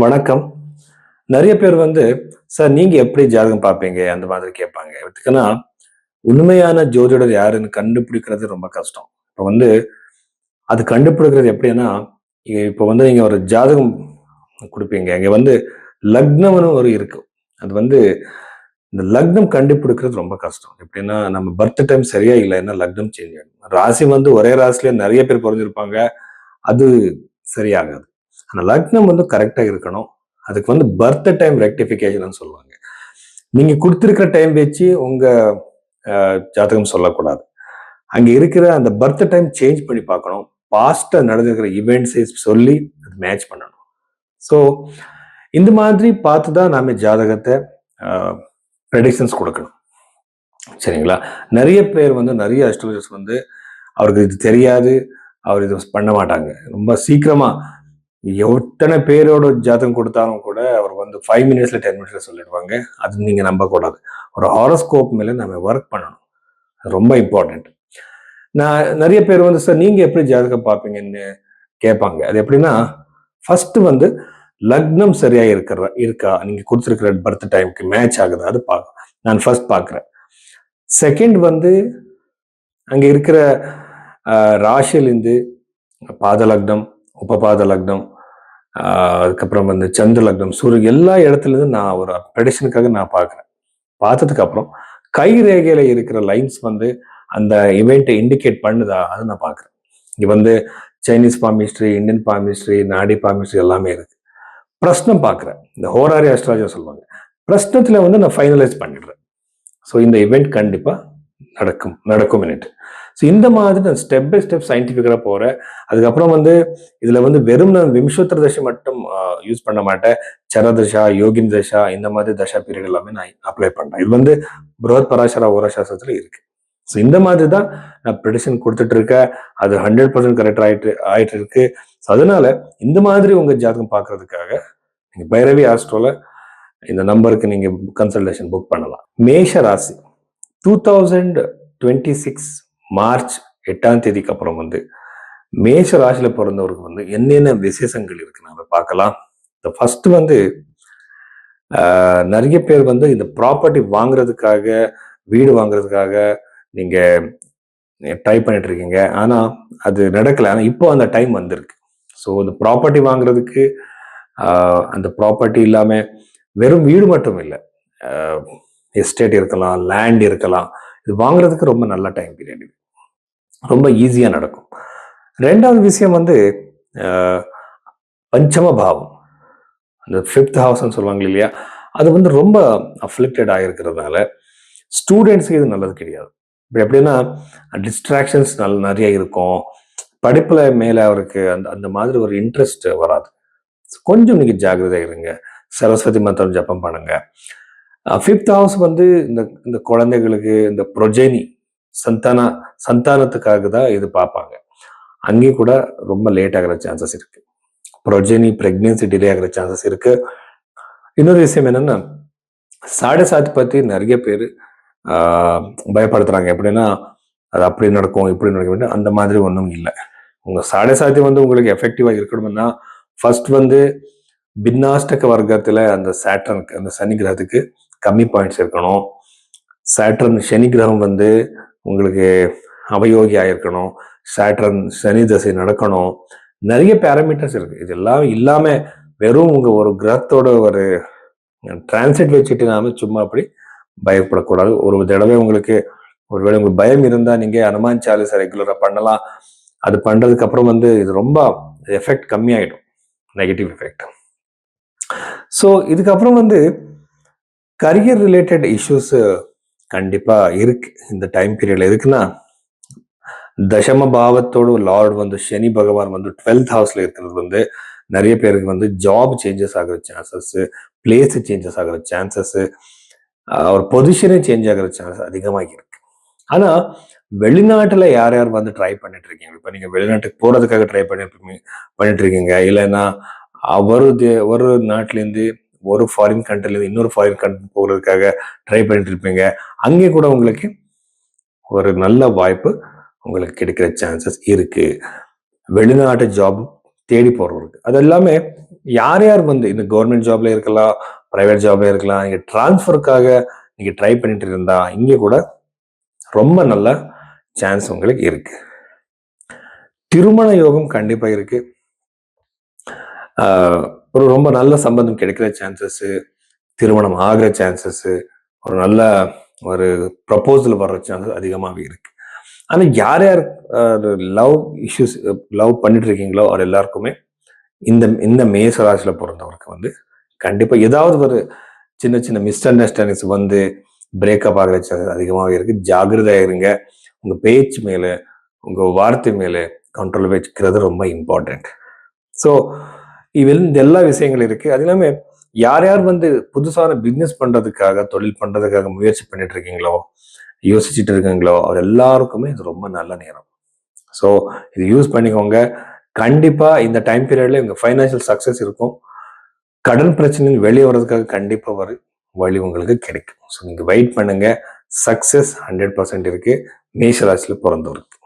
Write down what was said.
வணக்கம். நெறைய பேர் சார் நீங்க எப்படி ஜாதகம் பார்ப்பீங்க? அந்த மாதிரி கேட்பாங்க. எதுக்குன்னா, உண்மையான ஜோதிடர் யாருன்னு கண்டுபிடிக்கிறது ரொம்ப கஷ்டம். இப்ப அது கண்டுபிடிக்கிறது எப்படின்னா, இப்ப நீங்க ஒரு ஜாதகம் குடுப்பீங்க. இங்க லக்னம்னு ஒரு இருக்கு. அது இந்த லக்னம் கண்டுபிடிக்கிறது ரொம்ப கஷ்டம். எப்படின்னா, நம்ம பர்த் டைம் சரியா இல்லைன்னா லக்னம் சேஞ்ச் ஆயிடும். ராசி ஒரே ராசியில நெறைய பேர் பொறந்திருப்பாங்க. அது சரியாகாது. ஆனா லக்னம் கரெக்ட்டா இருக்கணும். அதுக்கு பர்த் டைம் ரெக்டிஃபிகேஷன்னு சொல்லுவாங்க. நீங்க குடுத்திருக்கிற டைம் வச்சு உங்க ஜாதகம் சொல்லக்கூடாது. அங்க இருக்கிற அந்த பர்த் டைம் சேஞ்ச் பண்ணி பார்க்கணும். பாஸ்ட்ல நடந்திருக்கிற ஈவெண்ட்ஸை சொல்லி அது மேட்ச் பண்ணணும். ஸோ இந்த மாதிரி பார்த்து தான் நாம ஜாதகத்தை ப்ரெடிக்ஷன்ஸ் கொடுக்கணும். சரிங்களா? நெறைய பேர் நெறைய அஸ்ட்ராலஜர்ஸ் அவருக்கு இது தெரியாது. அவர் இது பண்ண மாட்டாங்க. ரொம்ப சீக்கிரமா எத்தனை பேரோட ஜாதகம் கொடுத்தாலும் கூட அவர் 5 மினிட்ஸ்ல 10 மினிட்ஸ்ல சொல்லிடுவாங்க. அது நீங்க நம்பக்கூடாது. ஒரு ஹாரோஸ்கோப் மேல நம்ம ஒர்க் பண்ணணும். ரொம்ப இம்பார்ட்டன்ட். நான் நெறைய பேர் சார் நீங்க எப்படி ஜாதகம் பார்ப்பீங்கன்னு கேட்பாங்க. அது எப்படின்னா, ஃபர்ஸ்ட் லக்னம் சரியா இருக்கா நீங்க கொடுத்துருக்கிற பர்த் டைமுக்கு மேட்ச் ஆகுது அது நான் ஃபர்ஸ்ட் பார்க்குறேன். செகண்ட் அங்க இருக்கிற ராசியிலிருந்து பாத லக்னம், உபபாத லக்னம், அதுக்கப்புறம் சந்திர லக்னம், சூரியன் எல்லா இடத்துல இருந்து நான் ஒரு ப்ரெடிக்ஷனுக்காக நான் பார்க்குறேன். பார்த்ததுக்கு அப்புறம் கை ரேகையில இருக்கிற லைன்ஸ் அந்த இவெண்ட்டை இண்டிகேட் பண்ணுதா அதை நான் பார்க்குறேன். இங்க சைனீஸ் பாமிஸ்ட்ரி, இந்தியன் பாமிஸ்ட்ரி, நாடி பாமிஸ்ட்ரி எல்லாமே இருக்கு. பிரஸ்னம் பார்க்குறேன். இந்த ஹோராரி அஸ்ட்ராலஜர் சொல்லுவாங்க. பிரஸ்னத்துல நான் ஃபைனலைஸ் பண்ணிடுறேன். ஸோ இந்த இவெண்ட் கண்டிப்பா நடக்கும். ஸோ இந்த மாதிரி நான் ஸ்டெப் பை ஸ்டெப் சயின்டிஃபிக்காக போகிறேன். அதுக்கப்புறம் இதில் வெறும் நான் விம்சோத்தர தசை மட்டும் யூஸ் பண்ண மாட்டேன். சரதசா, யோகின் தசா, இந்த மாதிரி தசா பீரியட் எல்லாமே நான் அப்ளை பண்ணுறேன். இது புரோத் பராசரா ஓரசாஸ்திரத்தில் இருக்கு. ஸோ இந்த மாதிரி தான் நான் ப்ரெடிக்ஷன் கொடுத்துட்டு இருக்கேன். அது 100% கரெக்ட் ஆயிட்டு இருக்கு. ஸோ அதனால இந்த மாதிரி உங்க ஜாதகம் பார்க்கறதுக்காக நீங்க பைரவி ஆஸ்ட்ரோல இந்த நம்பருக்கு நீங்க கன்சல்டேஷன் புக் பண்ணலாம். மேஷ ராசி 2026 மார்ச் 8ஆம் தேதிக்கு அப்புறம் மேஷ ராசியில பிறந்தவருக்கு என்னென்ன விசேஷங்கள் இருக்கு நாம பார்க்கலாம். இந்த ஃபர்ஸ்ட் நிறைய பேர் இந்த ப்ராப்பர்ட்டி வாங்குறதுக்காக, வீடு வாங்குறதுக்காக நீங்க ட்ரை பண்ணிட்டு இருக்கீங்க. ஆனா அது நடக்கல. ஆனா இப்போ அந்த டைம் வந்திருக்கு. ஸோ இந்த ப்ராப்பர்ட்டி வாங்குறதுக்கு அந்த ப்ராப்பர்ட்டி இல்லாம வெறும் வீடு மட்டும் இல்லை, எஸ்டேட் இருக்கலாம், லேண்ட் இருக்கலாம். இது வாங்குறதுக்கு ரொம்ப நல்ல டைம் பீரியட். இது ரொம்ப ஈஸியா நடக்கும். ரெண்டாவது விஷயம் பஞ்சம பாவம், அந்த 5th ஹவுஸ்ன்னு சொல்லுவாங்க இல்லையா, அது ரொம்ப அஃப்ளிக்டட் ஆகிருக்கிறதுனால ஸ்டூடெண்ட்ஸுக்கு இது நல்லது கிடையாது. இப்போ எப்படின்னா டிஸ்ட்ராக்ஷன்ஸ் நிறைய இருக்கும். படிப்புல மேல அவருக்கு அந்த மாதிரி ஒரு இன்ட்ரெஸ்ட் வராது. கொஞ்சம் நீங்க ஜாகிரதையா இருங்க. சரஸ்வதி மந்திரம் ஜபம் பண்ணுங்க. 5th ஹவுஸ் இந்த குழந்தைகளுக்கு இந்த ப்ரொஜெனி சந்தானத்துக்காக தான் இது பார்ப்பாங்க. அங்கேயும் கூட ரொம்ப லேட் ஆகிற சான்சஸ் இருக்கு. ப்ரொஜெனி பிரெக்னன்சி டிலே ஆகிற சான்சஸ் இருக்கு. இன்னொரு விஷயம் என்னன்னா, சாடை சாத்தி பத்தி நிறைய பேர் பயப்படுத்துறாங்க. எப்படின்னா அது அப்படி நடக்கும், இப்படி நடக்கும். அந்த மாதிரி ஒன்றும் இல்லை. உங்க சாடை சாத்தி உங்களுக்கு எஃபெக்டிவா இருக்கணும்னா ஃபர்ஸ்ட் பின்னாஷ்டக வர்க்கத்துல அந்த சாட்டர்னுக்கு, அந்த சனி கிரகத்துக்கு கம்மி பாயிண்ட்ஸ் இருக்கணும். சாட்டர்ன் சனி கிரகம் உங்களுக்கு அவயோகி ஆயிருக்கணும். சாட்டர்ன் சனி தசை நடக்கணும். நிறைய பேராமீட்டர்ஸ் இருக்கு. இதெல்லாம் இல்லாம வெறும் உங்க ஒரு கிரகத்தோட ஒரு டிரான்சிட் வச்சுட்டு நாம சும்மா அப்படி பயப்படக்கூடாது. ஒரு தடவை உங்களுக்கு ஒருவேளை உங்களுக்கு பயம் இருந்தா நீங்க அனுமான் சாலிசா ரெகுலரா பண்ணலாம். அது பண்றதுக்கு அப்புறம் இது ரொம்ப எஃபெக்ட் கம்மியாயிடும், நெகட்டிவ் எஃபெக்ட். ஸோ இதுக்கப்புறம் கரியர் ரிலேட்டட் இஷ்யூஸ் கண்டிப்பா இருக்கு இந்த டைம் பீரியட்ல. இருக்குன்னா தசம பாவத்தோட லார்ட் சனி பகவான் 12th ஹவுஸ்ல இருக்கிறது நிறைய பேருக்கு ஜாப் சேஞ்சஸ் ஆகிற சான்சஸ், பிளேஸ் சேஞ்சஸ் ஆகிற சான்சஸ், ஒரு பொசிஷனே சேஞ்ச் ஆகிற சான்சஸ் அதிகமாக இருக்கு. ஆனா வெளிநாட்டுல யார் யார் ட்ரை பண்ணிட்டு இருக்கீங்க, இப்ப நீங்க வெளிநாட்டுக்கு போறதுக்காக ட்ரை பண்ணிட்டு இருக்கீங்க, இல்லைன்னா ஒரு நாட்டுல இருந்து ஒரு ஃபாரின் கண்ட்ரில இருந்து இன்னொரு ஃபாரின் கண்ட்ரி போகிறதுக்காக ட்ரை பண்ணிட்டு இருப்பீங்க. அங்கே கூட உங்களுக்கு ஒரு நல்ல வாய்ப்பு உங்களுக்கு கிடைக்கிற சான்சஸ் இருக்கு. வெளிநாட்டு ஜாப் தேடி போறவருக்கு. அது எல்லாமே யார் யார் வந்து இந்த கவர்மெண்ட் ஜாப்ல இருக்கலாம், பிரைவேட் ஜாப்ல இருக்கலாம், நீங்க டிரான்ஸ்ஃபருக்காக நீங்க ட்ரை பண்ணிட்டு இருந்தா இங்க கூட ரொம்ப நல்ல சான்ஸ் உங்களுக்கு இருக்கு. திருமண யோகம் கண்டிப்பா இருக்கு. ஒரு ரொம்ப நல்ல சம்பந்தம் கிடைக்கிற சான்சஸ், திருமணம் ஆகிற சான்சஸ், ஒரு நல்ல ஒரு ப்ரப்போசல் வர்ற சான்சஸ் அதிகமாகவே இருக்கு. ஆனா யார் யார் லவ் இஷ்யூஸ் லவ் பண்ணிட்டு இருக்கீங்களோ அவர் எல்லாருக்குமே இந்த இந்த மேச ராசியில பிறந்தவருக்கு வந்து கண்டிப்பா ஏதாவது ஒரு சின்ன சின்ன மிஸ் அண்டர்ஸ்டாண்டிங்ஸ் வந்து பிரேக்கப் ஆகிற சான்சஸ் அதிகமாகவே இருக்கு. ஜாகிரதையா இருங்க. உங்க பேச்சு மேல, உங்க வார்த்தை மேல கண்ட்ரோல் வச்சுக்கிறது ரொம்ப இம்பார்ட்டன்ட். ஸோ இந்த எல்லா விஷயங்கள் இருக்கு. அது இல்லாம யார் யார் வந்து புதுசான பிசினஸ் பண்றதுக்காக, தொழில் பண்றதுக்காக முயற்சி பண்ணிட்டு இருக்கீங்களோ, யோசிச்சுட்டு இருக்கீங்களோ, அவர் எல்லாருக்குமே இது ரொம்ப நல்ல நேரம். ஸோ இது யூஸ் பண்ணிக்கோங்க. கண்டிப்பா இந்த டைம் பீரியட்ல உங்க ஃபைனான்சியல் சக்சஸ் இருக்கும். கடன் பிரச்சனையில் வெளியே வர்றதுக்காக கண்டிப்பா வழி உங்களுக்கு கிடைக்கும். ஸோ நீங்க வெயிட் பண்ணுங்க. சக்சஸ் 100% இருக்கு மேஷ ராசியில பிறந்தவருக்கு.